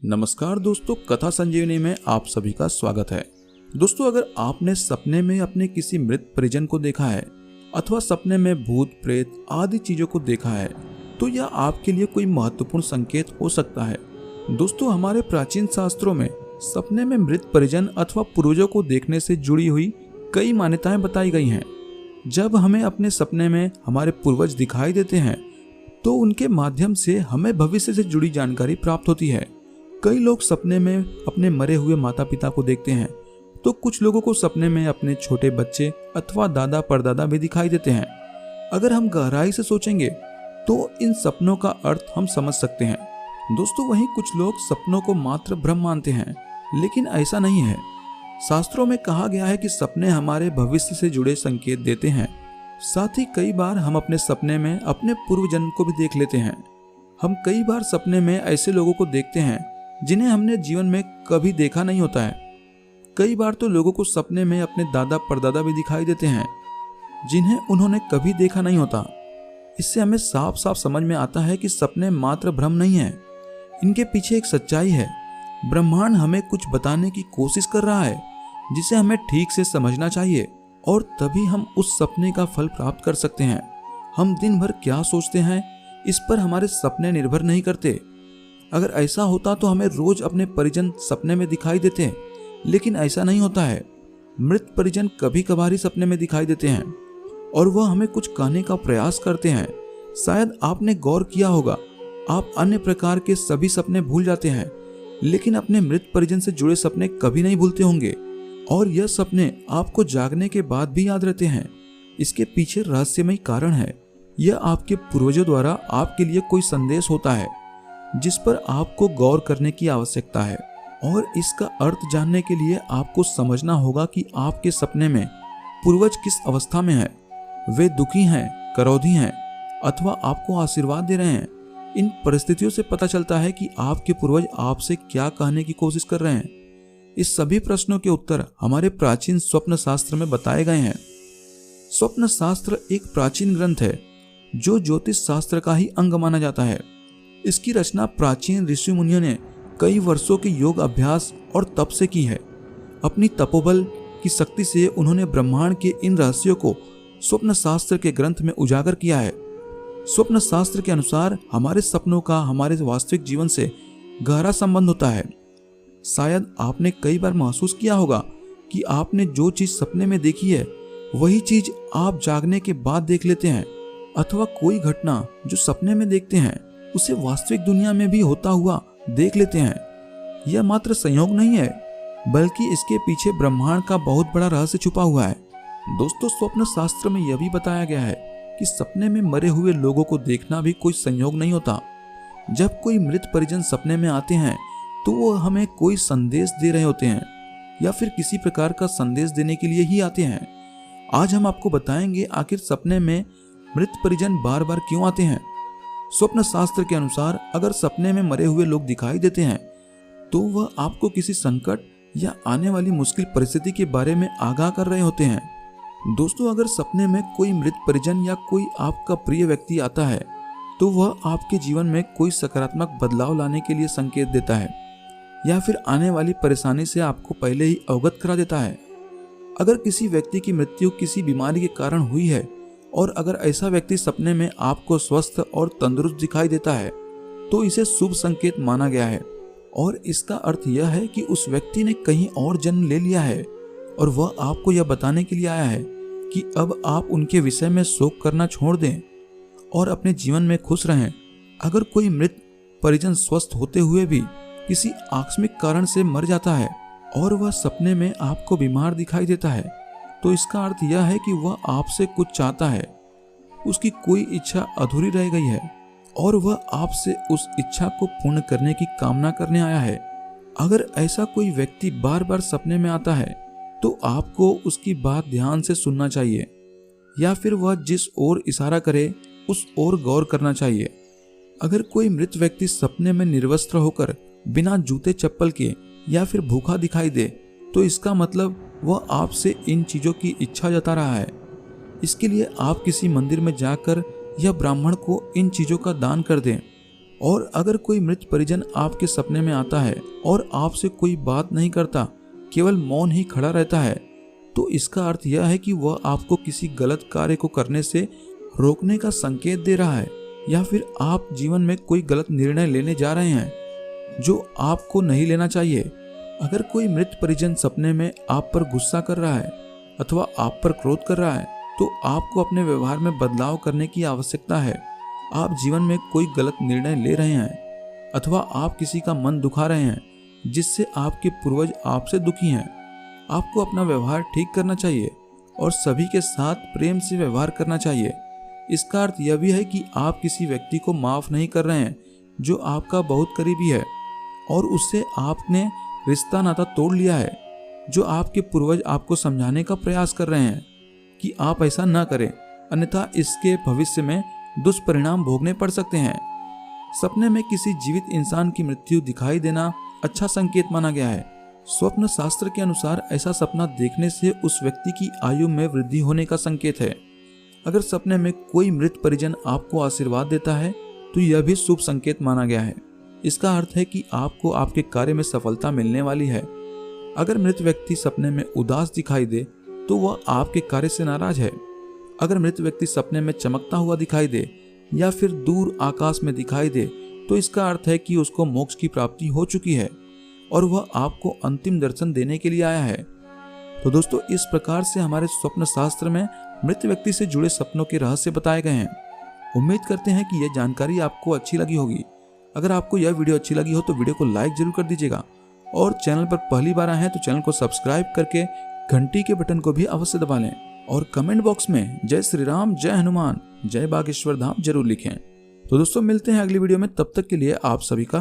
नमस्कार दोस्तों, कथा संजीवनी में आप सभी का स्वागत है। दोस्तों, अगर आपने सपने में अपने किसी मृत परिजन को देखा है अथवा सपने में भूत प्रेत आदि चीजों को देखा है तो यह आपके लिए कोई महत्वपूर्ण संकेत हो सकता है। दोस्तों, हमारे प्राचीन शास्त्रों में सपने में मृत परिजन अथवा पूर्वजों को देखने से जुड़ी हुई कई मान्यताएं बताई गई हैं। जब हमें अपने सपने में हमारे पूर्वज दिखाई देते हैं तो उनके माध्यम से हमें भविष्य से जुड़ी जानकारी प्राप्त होती है। कई लोग सपने में अपने मरे हुए माता पिता को देखते हैं तो कुछ लोगों को सपने में अपने छोटे बच्चे अथवा दादा परदादा भी दिखाई देते हैं। अगर हम गहराई से सोचेंगे तो इन सपनों का अर्थ हम समझ सकते हैं। दोस्तों, वहीं कुछ लोग सपनों को मात्र भ्रम मानते हैं, लेकिन ऐसा नहीं है। शास्त्रों में कहा गया है कि सपने हमारे भविष्य से जुड़े संकेत देते हैं। साथ ही कई बार हम अपने सपने में अपने पूर्व जन्म को भी देख लेते हैं। हम कई बार सपने में ऐसे लोगों को देखते हैं जिन्हें हमने जीवन में कभी देखा नहीं होता है। कई बार तो लोगों को सपने में अपने दादा परदादा भी दिखाई देते हैं जिन्हें उन्होंने कभी देखा नहीं होता। इससे हमें साफ साफ समझ में आता है कि सपने मात्र भ्रम नहीं है, इनके पीछे एक सच्चाई है। ब्रह्मांड हमें कुछ बताने की कोशिश कर रहा है जिसे हमें ठीक से समझना चाहिए और तभी हम उस सपने का फल प्राप्त कर सकते हैं। हम दिन भर क्या सोचते हैं इस पर हमारे सपने निर्भर नहीं करते। अगर ऐसा होता तो हमें रोज अपने परिजन सपने में दिखाई देते हैं, लेकिन ऐसा नहीं होता है। मृत परिजन कभी कभार ही सपने में दिखाई देते हैं और वह हमें कुछ कहने का प्रयास करते हैं। शायद आपने गौर किया होगा, आप अन्य प्रकार के सभी सपने भूल जाते हैं लेकिन अपने मृत परिजन से जुड़े सपने कभी नहीं भूलते होंगे और यह सपने आपको जागने के बाद भी याद रहते हैं। इसके पीछे रहस्यमय कारण है। यह आपके पूर्वजों द्वारा आपके लिए कोई संदेश होता है जिस पर आपको गौर करने की आवश्यकता है और इसका अर्थ जानने के लिए आपको समझना होगा कि आपके सपने में पूर्वज किस अवस्था में है। वे दुखी हैं, क्रोधी हैं अथवा आपको आशीर्वाद दे रहे हैं। इन परिस्थितियों से पता चलता है कि आपके पूर्वज आपसे क्या कहने की कोशिश कर रहे हैं। इस सभी प्रश्नों के उत्तर हमारे प्राचीन स्वप्न शास्त्र में बताए गए हैं। स्वप्न शास्त्र एक प्राचीन ग्रंथ है जो ज्योतिष शास्त्र का ही अंग माना जाता है। इसकी रचना प्राचीन ऋषि मुनियों ने कई वर्षों के योग अभ्यास और तप से की है। अपनी तपोबल की शक्ति से उन्होंने ब्रह्मांड के इन रहस्यों को स्वप्न शास्त्र के ग्रंथ में उजागर किया है। स्वप्न शास्त्र के अनुसार हमारे सपनों का हमारे वास्तविक जीवन से गहरा संबंध होता है। शायद आपने कई बार महसूस किया होगा कि आपने जो चीज सपने में देखी है वही चीज आप जागने के बाद देख लेते हैं, अथवा कोई घटना जो सपने में देखते हैं उसे वास्तविक दुनिया में भी होता हुआ देख लेते हैं। यह मात्र संयोग नहीं है, बल्कि इसके पीछे ब्रह्मांड का बहुत बड़ा रहस्य छुपा हुआ है। दोस्तों, स्वप्न शास्त्र में यह भी बताया गया है कि सपने में मरे हुए लोगों को देखना भी कोई संयोग नहीं होता। जब कोई मृत परिजन सपने में आते हैं तो वो हमें कोई संदेश दे रहे होते हैं या फिर किसी प्रकार का संदेश देने के लिए ही आते हैं। आज हम आपको बताएंगे आखिर सपने में मृत परिजन बार बार क्यों आते हैं। स्वप्न शास्त्र के अनुसार अगर सपने में मरे हुए लोग दिखाई देते हैं तो वह आपको किसी संकट या आने वाली मुश्किल परिस्थिति के बारे में आगाह कर रहे होते हैं। दोस्तों, अगर सपने में कोई मृत परिजन या कोई आपका प्रिय व्यक्ति आता है तो वह आपके जीवन में कोई सकारात्मक बदलाव लाने के लिए संकेत देता है या फिर आने वाली परेशानी से आपको पहले ही अवगत करा देता है। अगर किसी व्यक्ति की मृत्यु किसी बीमारी के कारण हुई है और अगर ऐसा व्यक्ति सपने में आपको स्वस्थ और तंदुरुस्त दिखाई देता है तो इसे शुभ संकेत माना गया है और इसका अर्थ यह है कि उस व्यक्ति ने कहीं और जन्म ले लिया है और वह आपको यह बताने के लिए आया है कि अब आप उनके विषय में शोक करना छोड़ दें और अपने जीवन में खुश रहें। अगर कोई मृत परिजन स्वस्थ होते हुए भी किसी आकस्मिक कारण से मर जाता है और वह सपने में आपको बीमार दिखाई देता है तो इसका अर्थ यह है कि वह आपसे कुछ चाहता है, उसकी कोई इच्छा अधूरी रह गई है और वह आपसे उस इच्छा को पूर्ण करने की कामना करने आया है। अगर ऐसा कोई व्यक्ति बार बार सपने में आता है तो आपको उसकी बात ध्यान से सुनना चाहिए या फिर वह जिस ओर इशारा करे उस ओर गौर करना चाहिए। अगर कोई मृत व्यक्ति सपने में निर्वस्त्र होकर बिना जूते चप्पल के या फिर भूखा दिखाई दे तो इसका मतलब वह आपसे इन चीजों की इच्छा जता रहा है। इसके लिए आप किसी मंदिर में जाकर या ब्राह्मण को इन चीजों का दान कर दें और अगर कोई मृत परिजन आपके सपने में आता है और आपसे कोई बात नहीं करता, केवल मौन ही खड़ा रहता है, तो इसका अर्थ यह है कि वह आपको किसी गलत कार्य को करने से रोकने का संकेत दे रहा है, या फिर आप जीवन में कोई गलत निर्णय लेने जा रहे हैं जो आपको नहीं लेना चाहिए। अगर कोई मृत परिजन सपने में आप पर गुस्सा कर रहा है अथवा आप पर क्रोध कर रहा है, तो आपको अपने व्यवहार में बदलाव करने की आवश्यकता है। आप जीवन में कोई गलत निर्णय ले रहे हैं अथवा आप किसी का मन दुखा रहे हैं जिससे आपके पूर्वज आपसे दुखी हैं। आपको अपना व्यवहार ठीक करना चाहिए और सभी के साथ प्रेम से व्यवहार करना चाहिए। इसका अर्थ यह भी है कि आप किसी व्यक्ति को माफ नहीं कर रहे हैं जो आपका बहुत करीबी है और उससे आपने रिश्ता नाता तोड़ लिया है, जो आपके पूर्वज आपको समझाने का प्रयास कर रहे हैं कि आप ऐसा न करें, अन्यथा इसके भविष्य में दुष्परिणाम भोगने पड़ सकते हैं। सपने में किसी जीवित इंसान की मृत्यु दिखाई देना अच्छा संकेत माना गया है। स्वप्न शास्त्र के अनुसार ऐसा सपना देखने से उस व्यक्ति की आयु में वृद्धि होने का संकेत है। अगर सपने में कोई मृत परिजन आपको आशीर्वाद देता है तो यह भी शुभ संकेत माना गया है। इसका अर्थ है कि आपको आपके कार्य में सफलता मिलने वाली है। अगर मृत व्यक्ति सपने में उदास दिखाई दे तो वह आपके कार्य से नाराज है। अगर मृत व्यक्ति सपने में चमकता हुआ दिखाई दे या फिर दूर आकाश में दिखाई दे तो इसका अर्थ है कि उसको मोक्ष की प्राप्ति हो चुकी है और वह आपको अंतिम दर्शन देने के लिए आया है। तो दोस्तों, इस प्रकार से हमारे स्वप्न शास्त्र में मृत व्यक्ति से जुड़े सपनों के रहस्य बताए गए हैं। उम्मीद करते हैं कि यह जानकारी आपको अच्छी लगी होगी। अगर आपको यह वीडियो अच्छी लगी हो तो वीडियो को लाइक जरूर कर दीजिएगा और चैनल पर पहली बार आए हैं तो चैनल को सब्सक्राइब करके घंटी के बटन को भी अवश्य दबा लें और कमेंट बॉक्स में जय श्री राम, जय हनुमान, जय बागेश्वर धाम जरूर लिखें। तो दोस्तों, मिलते हैं अगली वीडियो में। तब तक के लिए आप सभी का